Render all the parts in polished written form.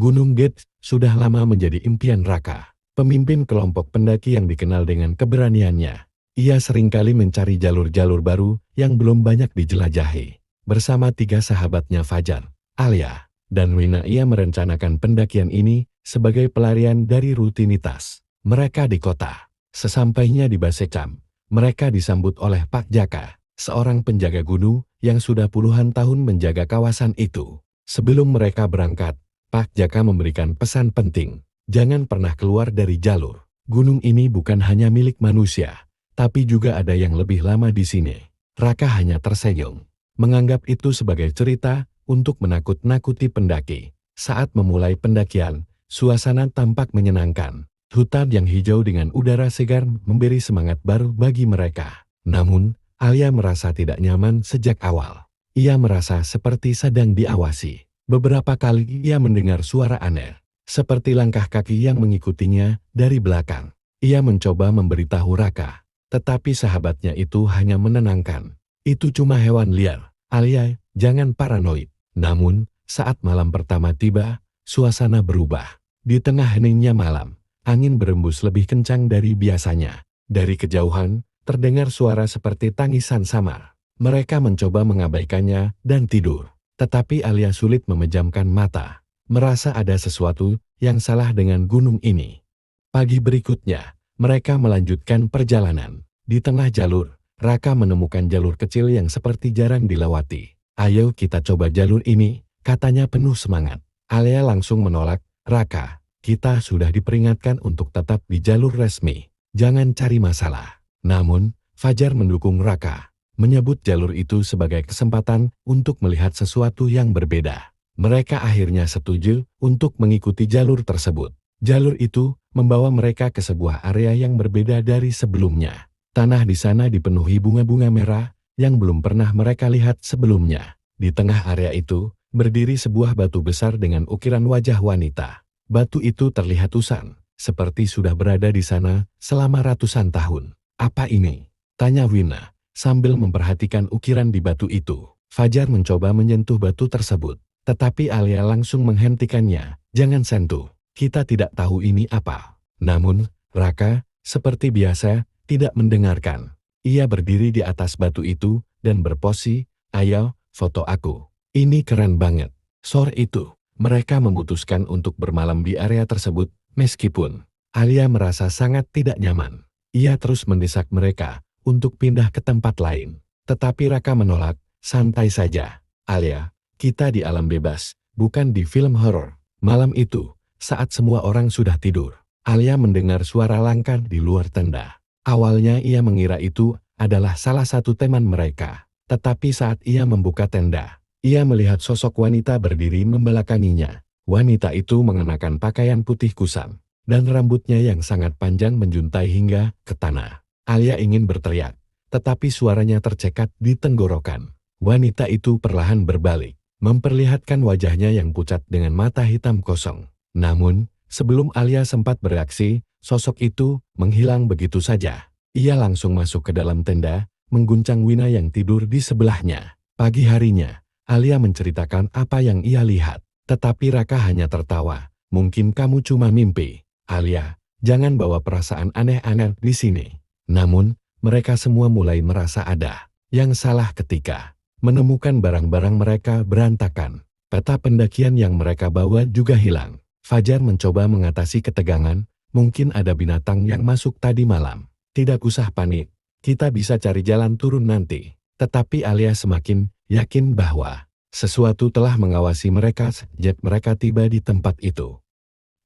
Gunung Gate sudah lama menjadi impian Raka, pemimpin kelompok pendaki yang dikenal dengan keberaniannya. Ia seringkali mencari jalur-jalur baru yang belum banyak dijelajahi. Bersama 3 sahabatnya Fajar, Alia, dan Wina, ia merencanakan pendakian ini sebagai pelarian dari rutinitas mereka di kota. Sesampainya di base camp, mereka disambut oleh Pak Jaka, seorang penjaga gunung yang sudah puluhan tahun menjaga kawasan itu. Sebelum mereka berangkat, Pak Jaka memberikan pesan penting, jangan pernah keluar dari jalur. Gunung ini bukan hanya milik manusia, tapi juga ada yang lebih lama di sini. Raka hanya tersenyum, menganggap itu sebagai cerita untuk menakut-nakuti pendaki. Saat memulai pendakian, suasana tampak menyenangkan. Hutan yang hijau dengan udara segar memberi semangat baru bagi mereka. Namun, Alia merasa tidak nyaman sejak awal. Ia merasa seperti sedang diawasi. Beberapa kali ia mendengar suara aneh, seperti langkah kaki yang mengikutinya dari belakang. Ia mencoba memberitahu Raka, tetapi sahabatnya itu hanya menenangkan. Itu cuma hewan liar, Alia, jangan paranoid. Namun, saat malam pertama tiba, suasana berubah. Di tengah heningnya malam, angin berembus lebih kencang dari biasanya. Dari kejauhan, terdengar suara seperti tangisan samar. Mereka mencoba mengabaikannya dan tidur. Tetapi Alia sulit memejamkan mata, merasa ada sesuatu yang salah dengan gunung ini. Pagi berikutnya, mereka melanjutkan perjalanan. Di tengah jalur, Raka menemukan jalur kecil yang seperti jarang dilewati. Ayo kita coba jalur ini, katanya penuh semangat. Alia langsung menolak, Raka, kita sudah diperingatkan untuk tetap di jalur resmi. Jangan cari masalah. Namun, Fajar mendukung Raka, menyebut jalur itu sebagai kesempatan untuk melihat sesuatu yang berbeda. Mereka akhirnya setuju untuk mengikuti jalur tersebut. Jalur itu membawa mereka ke sebuah area yang berbeda dari sebelumnya. Tanah di sana dipenuhi bunga-bunga merah yang belum pernah mereka lihat sebelumnya. Di tengah area itu, berdiri sebuah batu besar dengan ukiran wajah wanita. Batu itu terlihat usang, seperti sudah berada di sana selama ratusan tahun. Apa ini? Tanya Wina, sambil memperhatikan ukiran di batu itu. Fajar mencoba menyentuh batu tersebut, tetapi Alia langsung menghentikannya. Jangan sentuh, kita tidak tahu ini apa. Namun, Raka, seperti biasa, tidak mendengarkan. Ia berdiri di atas batu itu dan berposi, ayo, foto aku. Ini keren banget. Sore itu, mereka memutuskan untuk bermalam di area tersebut, meskipun Alia merasa sangat tidak nyaman. Ia terus mendesak mereka untuk pindah ke tempat lain. Tetapi Raka menolak, santai saja. Alia, kita di alam bebas, bukan di film horor. Malam itu, saat semua orang sudah tidur, Alia mendengar suara langkah di luar tenda. Awalnya ia mengira itu adalah salah satu teman mereka. Tetapi saat ia membuka tenda, ia melihat sosok wanita berdiri membelakanginya. Wanita itu mengenakan pakaian putih kusam, dan rambutnya yang sangat panjang menjuntai hingga ke tanah. Alia ingin berteriak, tetapi suaranya tercekat di tenggorokan. Wanita itu perlahan berbalik, memperlihatkan wajahnya yang pucat dengan mata hitam kosong. Namun, sebelum Alia sempat bereaksi, sosok itu menghilang begitu saja. Ia langsung masuk ke dalam tenda, mengguncang Wina yang tidur di sebelahnya. Pagi harinya, Alia menceritakan apa yang ia lihat, tetapi Raka hanya tertawa. Mungkin kamu cuma mimpi. Alia, jangan bawa perasaan aneh-aneh di sini. Namun, mereka semua mulai merasa ada yang salah ketika menemukan barang-barang mereka berantakan. Peta pendakian yang mereka bawa juga hilang. Fajar mencoba mengatasi ketegangan, mungkin ada binatang yang masuk tadi malam. Tidak usah panik, kita bisa cari jalan turun nanti. Tetapi Alia semakin yakin bahwa sesuatu telah mengawasi mereka sejak mereka tiba di tempat itu.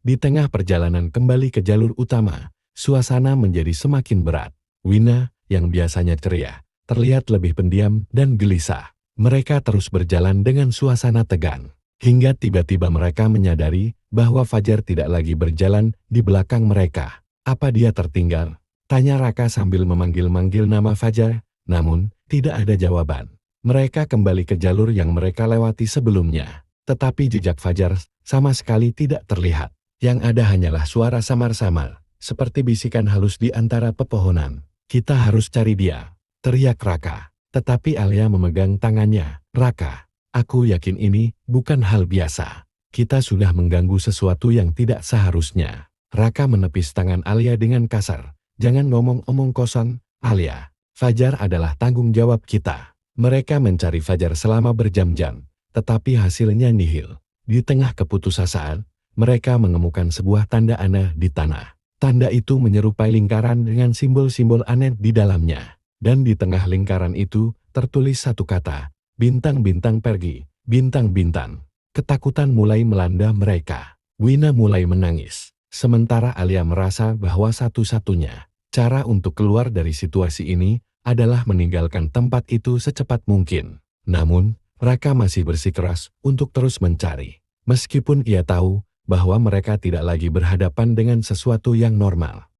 Di tengah perjalanan kembali ke jalur utama, suasana menjadi semakin berat. Wina, yang biasanya ceria, terlihat lebih pendiam dan gelisah. Mereka terus berjalan dengan suasana tegang, hingga tiba-tiba mereka menyadari bahwa Fajar tidak lagi berjalan di belakang mereka. Apa dia tertinggal? Tanya Raka sambil memanggil-manggil nama Fajar, namun tidak ada jawaban. Mereka kembali ke jalur yang mereka lewati sebelumnya, tetapi jejak Fajar sama sekali tidak terlihat. Yang ada hanyalah suara samar-samar, seperti bisikan halus di antara pepohonan. Kita harus cari dia, teriak Raka. Tetapi Alia memegang tangannya. Raka, aku yakin ini bukan hal biasa. Kita sudah mengganggu sesuatu yang tidak seharusnya. Raka menepis tangan Alia dengan kasar. Jangan ngomong-omong kosong, Alia. Fajar adalah tanggung jawab kita. Mereka mencari Fajar selama berjam-jam, tetapi hasilnya nihil. Di tengah keputusasaan, mereka menemukan sebuah tanda aneh di tanah. Tanda itu menyerupai lingkaran dengan simbol-simbol aneh di dalamnya. Dan di tengah lingkaran itu, tertulis satu kata, bintang-bintang pergi, bintang-bintang. Ketakutan mulai melanda mereka. Wina mulai menangis. Sementara Alia merasa bahwa satu-satunya cara untuk keluar dari situasi ini adalah meninggalkan tempat itu secepat mungkin. Namun, Raka masih bersikeras untuk terus mencari. Meskipun ia tahu bahwa mereka tidak lagi berhadapan dengan sesuatu yang normal.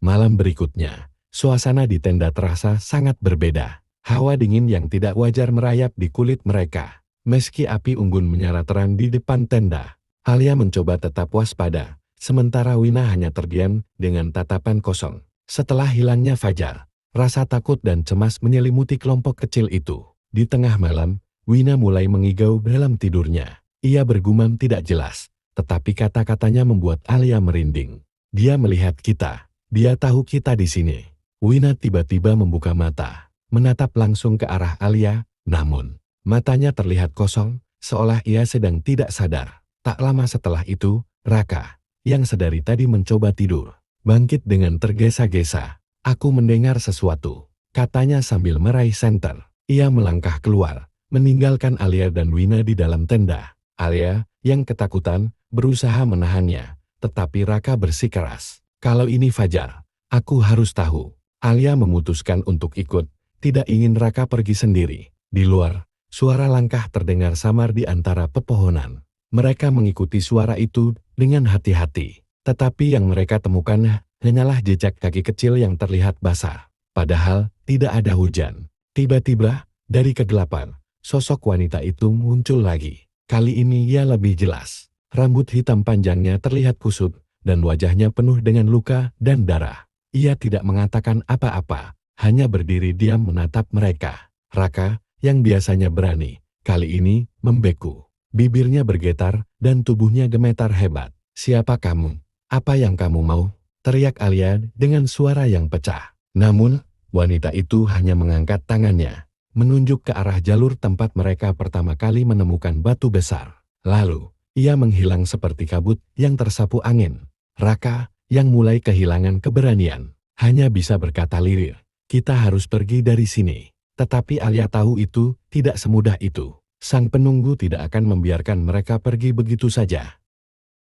Malam berikutnya, suasana di tenda terasa sangat berbeda. Hawa dingin yang tidak wajar merayap di kulit mereka. Meski api unggun menyala terang di depan tenda, Alia mencoba tetap waspada, sementara Wina hanya terdiam dengan tatapan kosong. Setelah hilangnya Fajar, rasa takut dan cemas menyelimuti kelompok kecil itu. Di tengah malam, Wina mulai mengigau dalam tidurnya. Ia bergumam tidak jelas, tetapi kata-katanya membuat Alia merinding. Dia melihat kita. Dia tahu kita di sini. Wina tiba-tiba membuka mata, menatap langsung ke arah Alia, namun matanya terlihat kosong, seolah ia sedang tidak sadar. Tak lama setelah itu, Raka, yang sedari tadi mencoba tidur, bangkit dengan tergesa-gesa. Aku mendengar sesuatu, katanya sambil meraih senter. Ia melangkah keluar, meninggalkan Alia dan Wina di dalam tenda. Alia, yang ketakutan, berusaha menahannya, tetapi Raka bersikeras. Kalau ini Fajar, aku harus tahu. Alia memutuskan untuk ikut, tidak ingin Raka pergi sendiri. Di luar, suara langkah terdengar samar di antara pepohonan. Mereka mengikuti suara itu dengan hati-hati, tetapi yang mereka temukan hanyalah jejak kaki kecil yang terlihat basah. Padahal, tidak ada hujan. Tiba-tiba, dari kegelapan, sosok wanita itu muncul lagi. Kali ini ia lebih jelas. Rambut hitam panjangnya terlihat kusut, dan wajahnya penuh dengan luka dan darah. Ia tidak mengatakan apa-apa, hanya berdiri diam menatap mereka. Raka, yang biasanya berani, kali ini membeku. Bibirnya bergetar, dan tubuhnya gemetar hebat. Siapa kamu? Apa yang kamu mau? Teriak Alia dengan suara yang pecah. Namun, wanita itu hanya mengangkat tangannya, menunjuk ke arah jalur tempat mereka pertama kali menemukan batu besar. Lalu, ia menghilang seperti kabut yang tersapu angin. Raka, yang mulai kehilangan keberanian, hanya bisa berkata lirir, kita harus pergi dari sini. Tetapi Alia tahu itu tidak semudah itu. Sang penunggu tidak akan membiarkan mereka pergi begitu saja.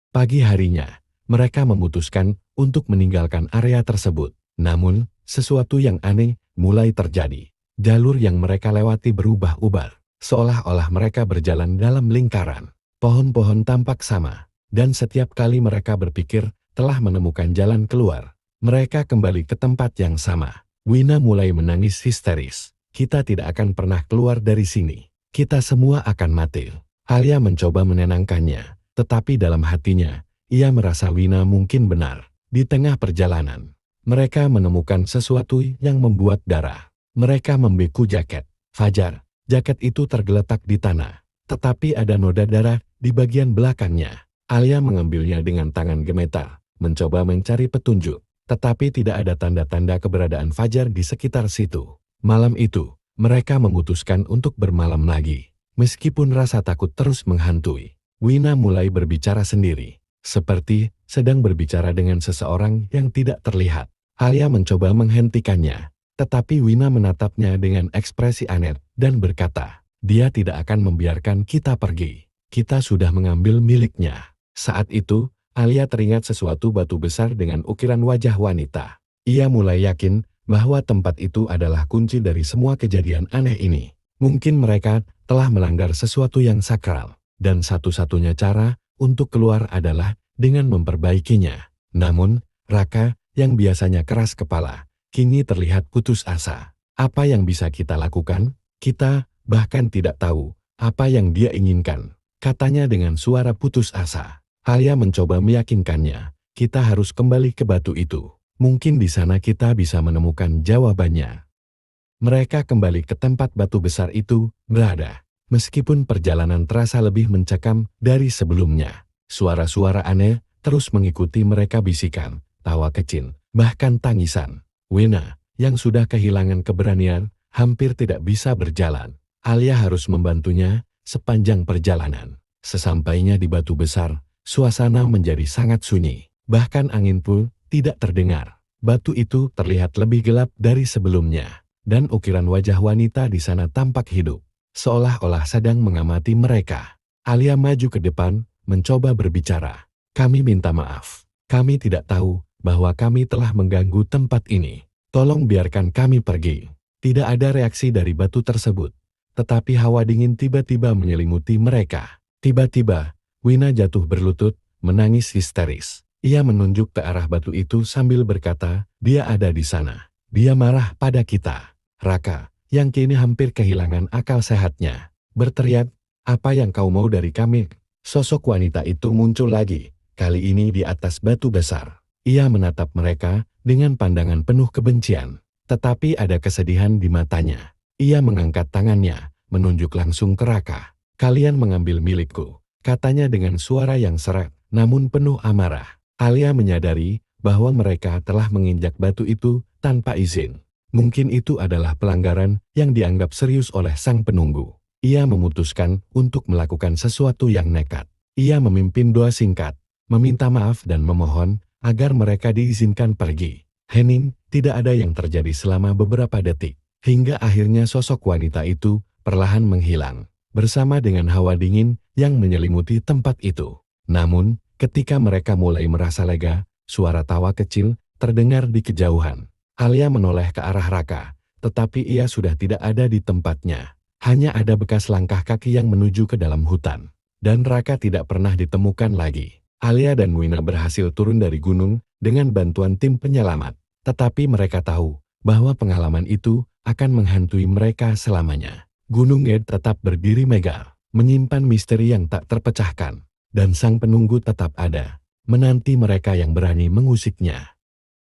Pagi harinya, mereka memutuskan untuk meninggalkan area tersebut. Namun, sesuatu yang aneh mulai terjadi. Jalur yang mereka lewati berubah-ubah, seolah-olah mereka berjalan dalam lingkaran. Pohon-pohon tampak sama, dan setiap kali mereka berpikir telah menemukan jalan keluar, mereka kembali ke tempat yang sama. Wina mulai menangis histeris. Kita tidak akan pernah keluar dari sini. Kita semua akan mati. Alia mencoba menenangkannya, tetapi dalam hatinya, ia merasa Wina mungkin benar. Di tengah perjalanan, mereka menemukan sesuatu yang membuat darah. Mereka membeku jaket. Fajar, jaket itu tergeletak di tanah, tetapi ada noda darah di bagian belakangnya. Alia mengambilnya dengan tangan gemetar, mencoba mencari petunjuk, tetapi tidak ada tanda-tanda keberadaan Fajar di sekitar situ. Malam itu, mereka memutuskan untuk bermalam lagi. Meskipun rasa takut terus menghantui, Wina mulai berbicara sendiri, seperti sedang berbicara dengan seseorang yang tidak terlihat. Alia mencoba menghentikannya, tetapi Wina menatapnya dengan ekspresi aneh dan berkata, dia tidak akan membiarkan kita pergi. Kita sudah mengambil miliknya. Saat itu, Alia teringat sesuatu batu besar dengan ukiran wajah wanita. Ia mulai yakin bahwa tempat itu adalah kunci dari semua kejadian aneh ini. Mungkin mereka telah melanggar sesuatu yang sakral, dan satu-satunya cara untuk keluar adalah dengan memperbaikinya. Namun, Raka, yang biasanya keras kepala, kini terlihat putus asa. Apa yang bisa kita lakukan? Kita bahkan tidak tahu apa yang dia inginkan, katanya dengan suara putus asa. Alia mencoba meyakinkannya, kita harus kembali ke batu itu. Mungkin di sana kita bisa menemukan jawabannya. Mereka kembali ke tempat batu besar itu berada. Meskipun perjalanan terasa lebih mencekam dari sebelumnya, suara-suara aneh terus mengikuti mereka, bisikan, tawa kecil, bahkan tangisan. Wina, yang sudah kehilangan keberanian, hampir tidak bisa berjalan. Alia harus membantunya sepanjang perjalanan. Sesampainya di batu besar, suasana menjadi sangat sunyi. Bahkan angin pun tidak terdengar. Batu itu terlihat lebih gelap dari sebelumnya, dan ukiran wajah wanita di sana tampak hidup, seolah-olah sedang mengamati mereka. Alia maju ke depan, mencoba berbicara. Kami minta maaf. Kami tidak tahu bahwa kami telah mengganggu tempat ini. Tolong biarkan kami pergi. Tidak ada reaksi dari batu tersebut, tetapi hawa dingin tiba-tiba menyelimuti mereka. Tiba-tiba, Wina jatuh berlutut, menangis histeris. Ia menunjuk ke arah batu itu sambil berkata, dia ada di sana. Dia marah pada kita. Raka, yang kini hampir kehilangan akal sehatnya, berteriak, apa yang kau mau dari kami? Sosok wanita itu muncul lagi, kali ini di atas batu besar. Ia menatap mereka dengan pandangan penuh kebencian, tetapi ada kesedihan di matanya. Ia mengangkat tangannya, menunjuk langsung ke Raka. Kalian mengambil milikku, katanya dengan suara yang serak, namun penuh amarah. Alia menyadari bahwa mereka telah menginjak batu itu tanpa izin. Mungkin itu adalah pelanggaran yang dianggap serius oleh sang penunggu. Ia memutuskan untuk melakukan sesuatu yang nekat. Ia memimpin doa singkat, meminta maaf dan memohon agar mereka diizinkan pergi. Hening, tidak ada yang terjadi selama beberapa detik, hingga akhirnya sosok wanita itu perlahan menghilang, bersama dengan hawa dingin yang menyelimuti tempat itu. Namun, ketika mereka mulai merasa lega, suara tawa kecil terdengar di kejauhan. Alia menoleh ke arah Raka, tetapi ia sudah tidak ada di tempatnya. Hanya ada bekas langkah kaki yang menuju ke dalam hutan. Dan Raka tidak pernah ditemukan lagi. Alia dan Wina berhasil turun dari gunung dengan bantuan tim penyelamat. Tetapi mereka tahu bahwa pengalaman itu akan menghantui mereka selamanya. Gunung Ed tetap berdiri megah, menyimpan misteri yang tak terpecahkan. Dan sang penunggu tetap ada, menanti mereka yang berani mengusiknya.